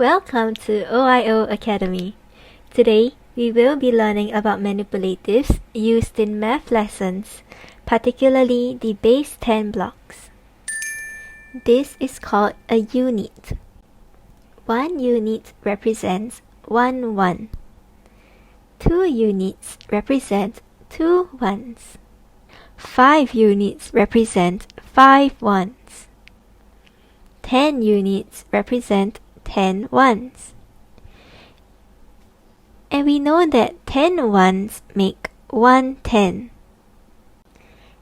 Welcome to OIO Academy. Today, we will be learning about manipulatives used in math lessons, particularly the base 10 blocks. This is called a unit. 1 unit represents 1 1. 2 units represent 2 ones. 5 units represent 5 ones. 10 units represent 10 ones. And we know that 10 ones make 1 10.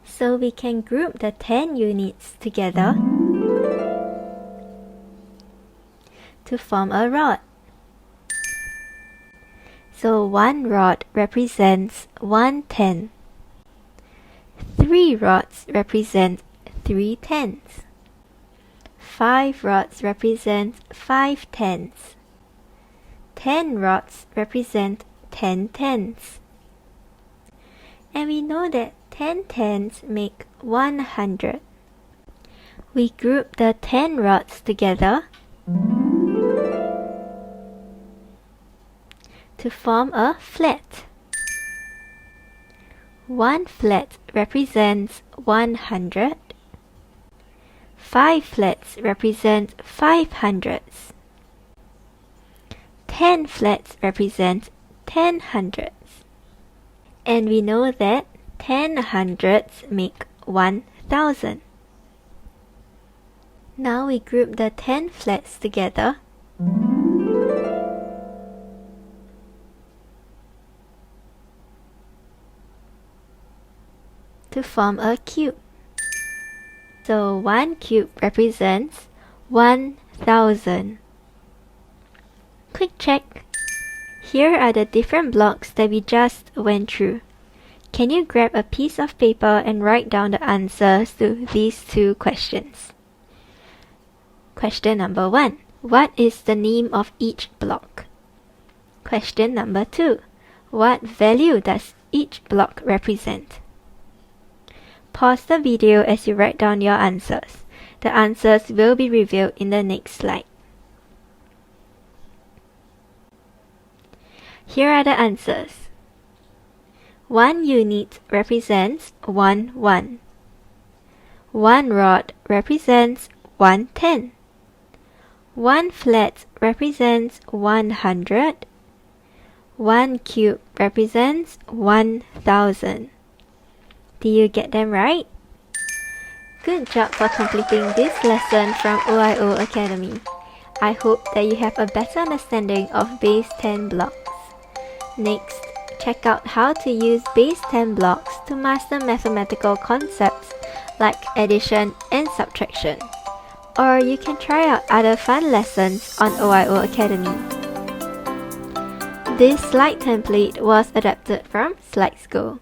So we can group the 10 units together to form a rod. So 1 rod represents 1 10. 3 rods represent 3 tens. 5 rods represent 5 tens. 10 rods represent 10 tens. And we know that 10 tens make 100. We group the 10 rods together to form a flat. 1 flat represents 100. 5 flats represent 500s. 10 flats represent 10 hundreds. And we know that 10 hundreds make 1000. Now we group the 10 flats together to form a cube. So 1 cube represents 1000. Quick check. Here are the different blocks that we just went through. Can you grab a piece of paper and write down the answers to these two questions? Question number 1. What is the name of each block? Question number 2. What value does each block represent? Pause the video as you write down your answers. The answers will be revealed in the next slide. Here are the answers. 1 unit represents 1 1. 1 rod represents 1 10. 1 flat represents 100. 1 cube represents 1000. Did you get them right? Good job for completing this lesson from OIO Academy. I hope that you have a better understanding of base 10 blocks. Next, check out how to use base 10 blocks to master mathematical concepts like addition and subtraction. Or you can try out other fun lessons on OIO Academy. This slide template was adapted from SlidesGo.